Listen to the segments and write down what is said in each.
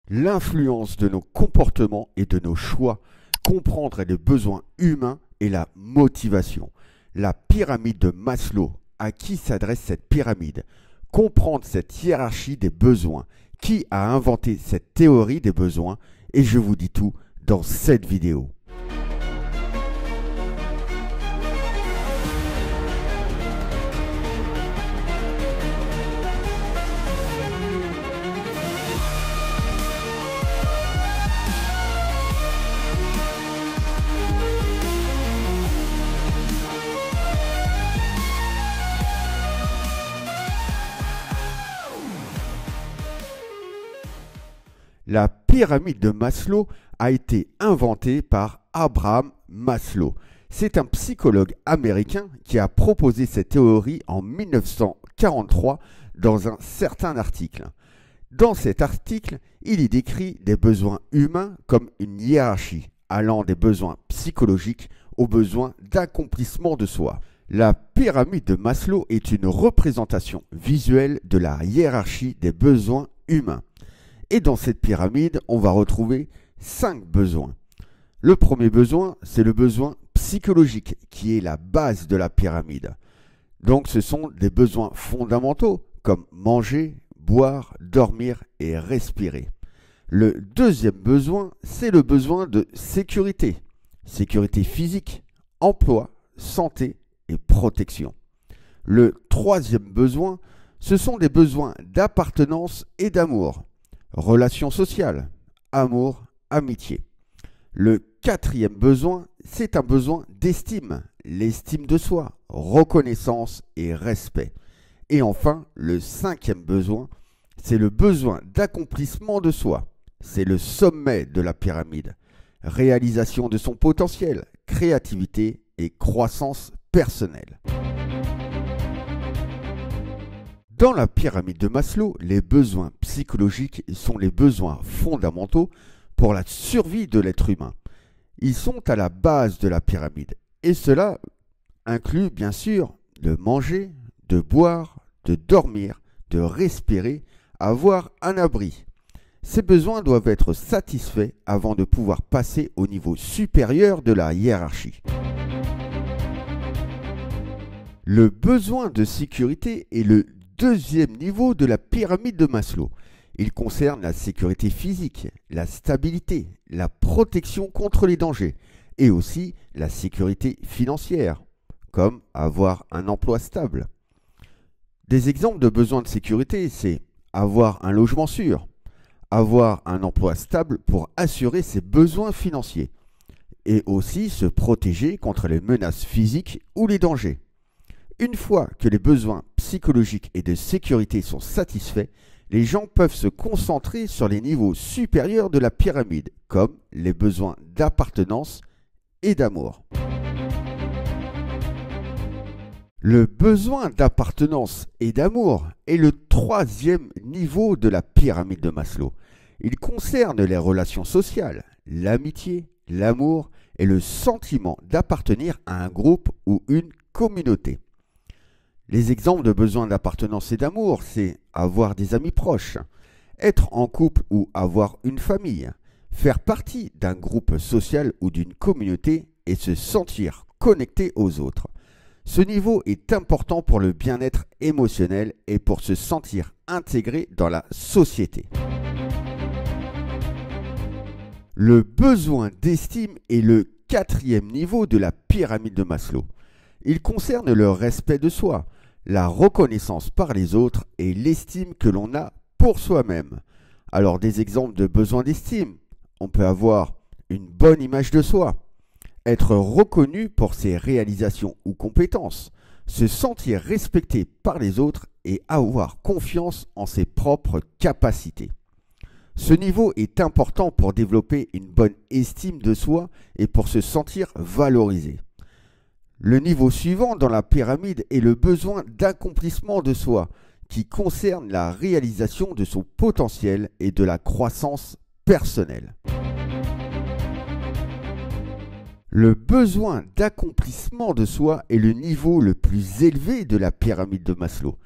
L'influence de nos comportements et de nos choix, comprendre les besoins humains et la motivation. La pyramide de Maslow. À qui s'adresse cette pyramide? Comprendre cette hiérarchie des besoins. Qui a inventé cette théorie des besoins? Et je vous dis tout dans cette vidéo. La pyramide de Maslow a été inventée par Abraham Maslow. C'est un psychologue américain qui a proposé cette théorie en 1943 dans un certain article. Dans cet article, il y décrit des besoins humains comme une hiérarchie, allant des besoins psychologiques aux besoins d'accomplissement de soi. La pyramide de Maslow est une représentation visuelle de la hiérarchie des besoins humains. Et dans cette pyramide, on va retrouver 5 besoins. Le premier besoin, c'est le besoin psychologique, qui est la base de la pyramide. Donc ce sont des besoins fondamentaux, comme manger, boire, dormir et respirer. Le deuxième besoin, c'est le besoin de sécurité. Sécurité physique, emploi, santé et protection. Le troisième besoin, ce sont des besoins d'appartenance et d'amour. Relations sociales, amour, amitié. Le quatrième besoin, c'est un besoin d'estime, l'estime de soi, reconnaissance et respect. Et enfin, le cinquième besoin, c'est le besoin d'accomplissement de soi. C'est le sommet de la pyramide. Réalisation de son potentiel, créativité et croissance personnelle. Dans la pyramide de Maslow, les besoins psychologiques sont les besoins fondamentaux pour la survie de l'être humain. Ils sont à la base de la pyramide et cela inclut bien sûr de manger, de boire, de dormir, de respirer, avoir un abri. Ces besoins doivent être satisfaits avant de pouvoir passer au niveau supérieur de la hiérarchie. Le besoin de sécurité est le deuxième niveau de la pyramide de Maslow. Il concerne la sécurité physique, la stabilité, la protection contre les dangers et aussi la sécurité financière, comme avoir un emploi stable. Des exemples de besoins de sécurité, c'est avoir un logement sûr, avoir un emploi stable pour assurer ses besoins financiers et aussi se protéger contre les menaces physiques ou les dangers. Une fois que les besoins psychologiques et de sécurité sont satisfaits, les gens peuvent se concentrer sur les niveaux supérieurs de la pyramide, comme les besoins d'appartenance et d'amour. Le besoin d'appartenance et d'amour est le troisième niveau de la pyramide de Maslow. Il concerne les relations sociales, l'amitié, l'amour et le sentiment d'appartenir à un groupe ou une communauté. Les exemples de besoins d'appartenance et d'amour, c'est avoir des amis proches, être en couple ou avoir une famille, faire partie d'un groupe social ou d'une communauté et se sentir connecté aux autres. Ce niveau est important pour le bien-être émotionnel et pour se sentir intégré dans la société. Le besoin d'estime est le quatrième niveau de la pyramide de Maslow. Il concerne le respect de soi, la reconnaissance par les autres et l'estime que l'on a pour soi-même. Alors des exemples de besoins d'estime, on peut avoir une bonne image de soi, être reconnu pour ses réalisations ou compétences, se sentir respecté par les autres et avoir confiance en ses propres capacités. Ce niveau est important pour développer une bonne estime de soi et pour se sentir valorisé. Le niveau suivant dans la pyramide est le besoin d'accomplissement de soi, qui concerne la réalisation de son potentiel et de la croissance personnelle. Le besoin d'accomplissement de soi est le niveau le plus élevé de la pyramide de Maslow.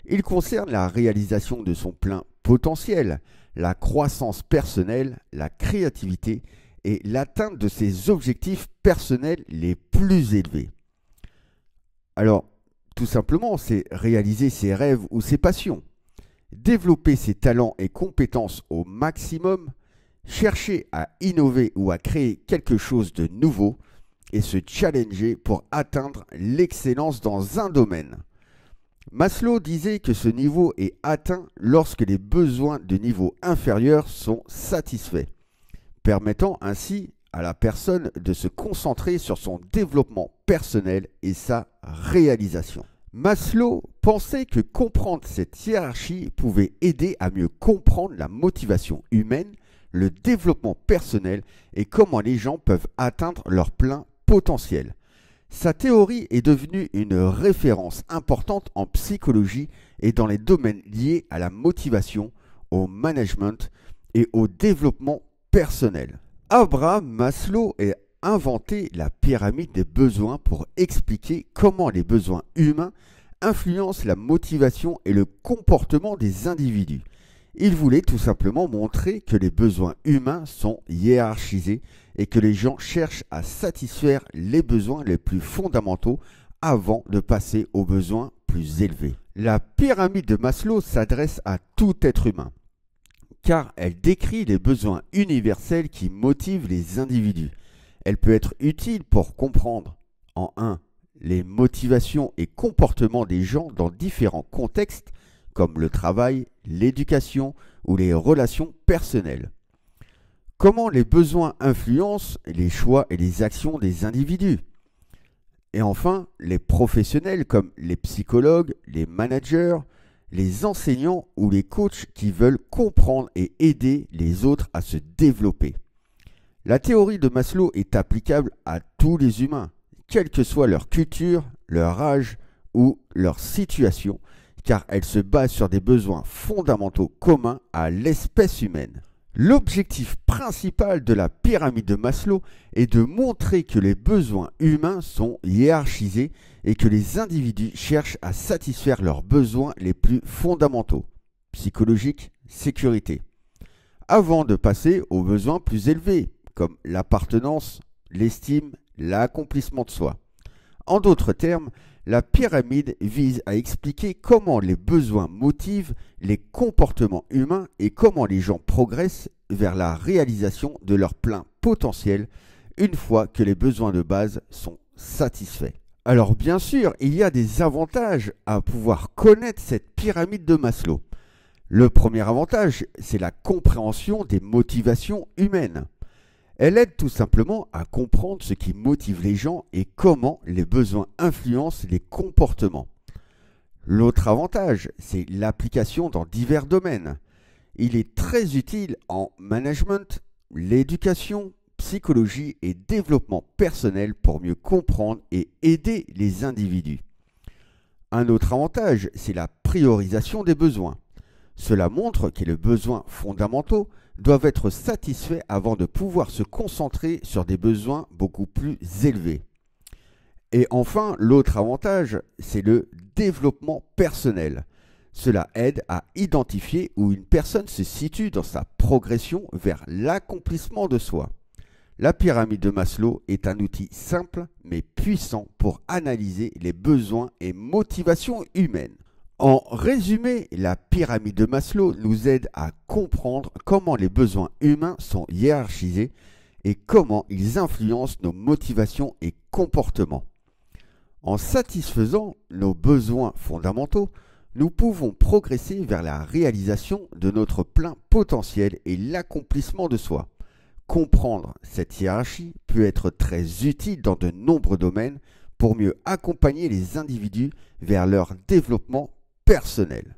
Il concerne la réalisation de son plein potentiel, la croissance personnelle, la créativité et l'atteinte de ses objectifs personnels les plus élevés. Alors, tout simplement, c'est réaliser ses rêves ou ses passions, développer ses talents et compétences au maximum, chercher à innover ou à créer quelque chose de nouveau et se challenger pour atteindre l'excellence dans un domaine. Maslow disait que ce niveau est atteint lorsque les besoins de niveau inférieur sont satisfaits, permettant ainsi à la personne de se concentrer sur son développement personnel et sa réalisation. Maslow pensait que comprendre cette hiérarchie pouvait aider à mieux comprendre la motivation humaine, le développement personnel et comment les gens peuvent atteindre leur plein potentiel. Sa théorie est devenue une référence importante en psychologie et dans les domaines liés à la motivation, au management et au développement personnel. Abraham Maslow a inventé la pyramide des besoins pour expliquer comment les besoins humains influencent la motivation et le comportement des individus. Il voulait tout simplement montrer que les besoins humains sont hiérarchisés et que les gens cherchent à satisfaire les besoins les plus fondamentaux avant de passer aux besoins plus élevés. La pyramide de Maslow s'adresse à tout être humain, car elle décrit les besoins universels qui motivent les individus. Elle peut être utile pour comprendre, en 1, les motivations et comportements des gens dans différents contextes, comme le travail, l'éducation ou les relations personnelles. Comment les besoins influencent les choix et les actions des individus. Et enfin, les professionnels comme les psychologues, les managers, les enseignants ou les coachs qui veulent comprendre et aider les autres à se développer. La théorie de Maslow est applicable à tous les humains, quelle que soit leur culture, leur âge ou leur situation, car elle se base sur des besoins fondamentaux communs à l'espèce humaine. L'objectif principal de la pyramide de Maslow est de montrer que les besoins humains sont hiérarchisés et que les individus cherchent à satisfaire leurs besoins les plus fondamentaux, psychologiques, sécurité, avant de passer aux besoins plus élevés, comme l'appartenance, l'estime, l'accomplissement de soi. En d'autres termes, la pyramide vise à expliquer comment les besoins motivent les comportements humains et comment les gens progressent vers la réalisation de leur plein potentiel une fois que les besoins de base sont satisfaits. Alors bien sûr, il y a des avantages à pouvoir connaître cette pyramide de Maslow. Le premier avantage, c'est la compréhension des motivations humaines. Elle aide tout simplement à comprendre ce qui motive les gens et comment les besoins influencent les comportements. L'autre avantage, c'est l'application dans divers domaines. Il est très utile en management, l'éducation, psychologie et développement personnel pour mieux comprendre et aider les individus. Un autre avantage, c'est la priorisation des besoins. Cela montre que les besoins fondamentaux doivent être satisfaits avant de pouvoir se concentrer sur des besoins beaucoup plus élevés. Et enfin, l'autre avantage, c'est le développement personnel. Cela aide à identifier où une personne se situe dans sa progression vers l'accomplissement de soi. La pyramide de Maslow est un outil simple mais puissant pour analyser les besoins et motivations humaines. En résumé, la pyramide de Maslow nous aide à comprendre comment les besoins humains sont hiérarchisés et comment ils influencent nos motivations et comportements. En satisfaisant nos besoins fondamentaux, nous pouvons progresser vers la réalisation de notre plein potentiel et l'accomplissement de soi. Comprendre cette hiérarchie peut être très utile dans de nombreux domaines pour mieux accompagner les individus vers leur développement personnel.